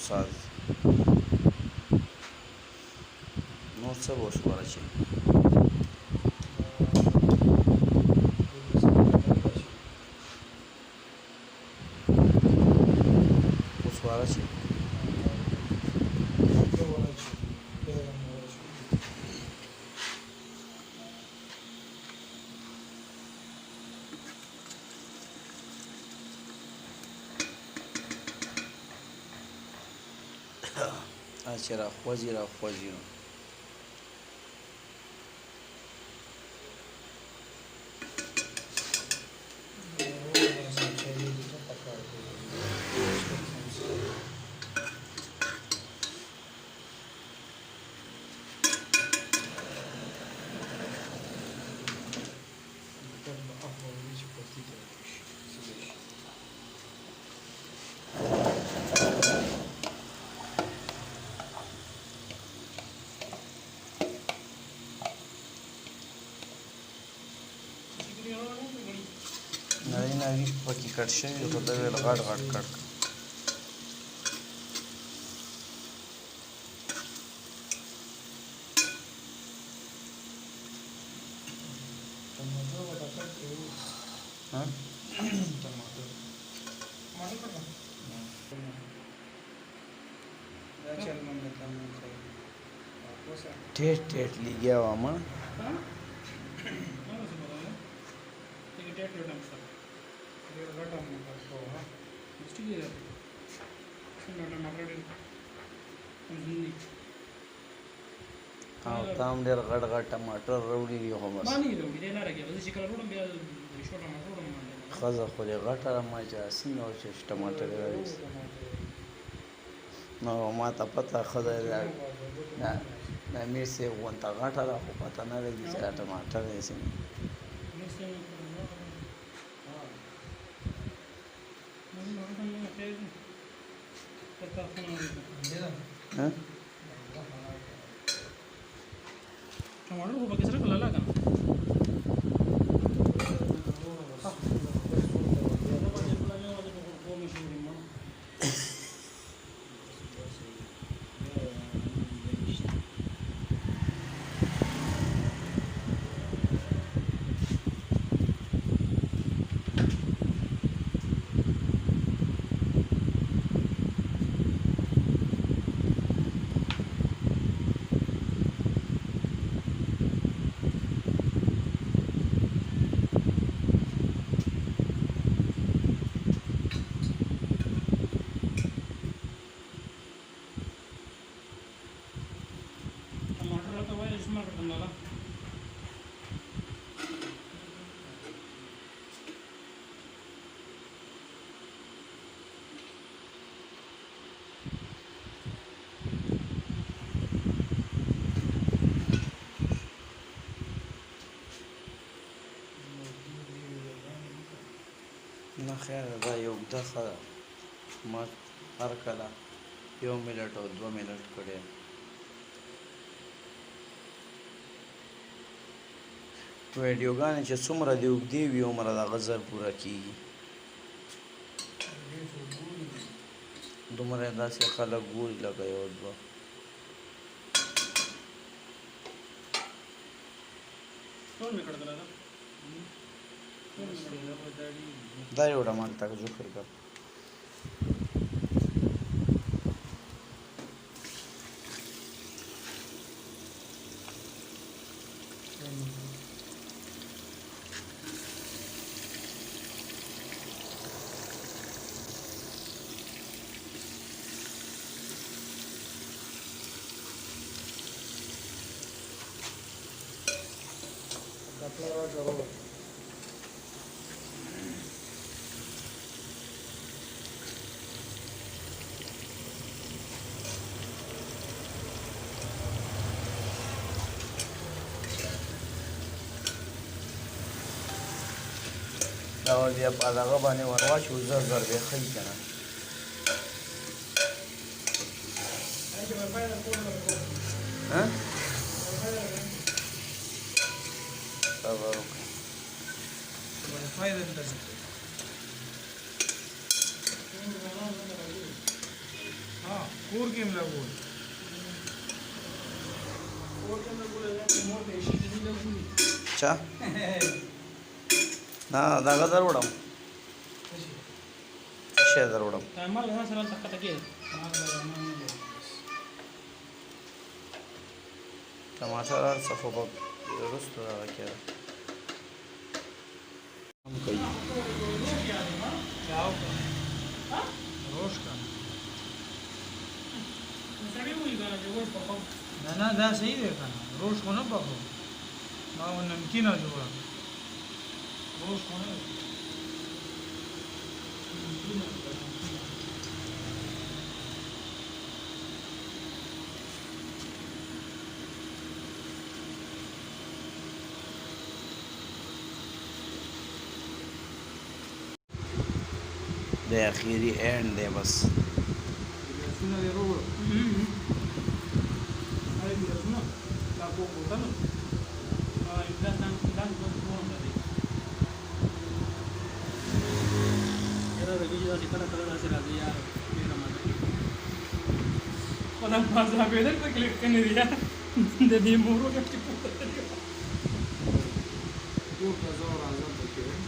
استاد نور څه وشو ورچې اوس ورچې چې راخوځي نو نوی پکې کټ شوي خو ته ویل غټ کټ ټیټ لګیا وم او تام ډېر غټ ټماټر راوړي دي خو بس ښځه خو دې غټه ما چې څنګه و چې ټماټر یې راویست نو ما ته پته ښځه د امیر صاحب غونته غټه ده خو پته نه لګي چې دا ټماټر یې څنګه टमाटर को बकेसरा कला लगा نه خیر دا یو اوږده ښه ده ما هر کله 1 منټ او 2 منټ کړی ویډیوګانې چې څومره دې اوږدې وي هومره د هغه زر پوره کېږي دومره یې داسې خلک ګوري لکه یو دوه دا یو ډمال تک جو خیر کر دا بیا په دغه باندې ور واچوو زر به ښه وي که نه صبر وکړه हाँ कोर केम लागून चहा ना दागा दरवडम दरवडम मला ना सरांचा तक्का घे टमाटर सफोबक रुस्तो दादा क्या हम कही जाओ का रोश का सगळे होई गाना जे गोष्ट पापा ना दा सही देखा ना रोश को ना पापो ना वो नमकीन आ जोड़ा रोश को ना ده اخیری एंड ده बस सुना दे रोड अरे मी ना la poco tanto la están dando onda de era de que yo así para hacer a día mira madre cuando pasa a ver que le que diría de mi muro que tipo वो बाजार आज़ाद होते हैं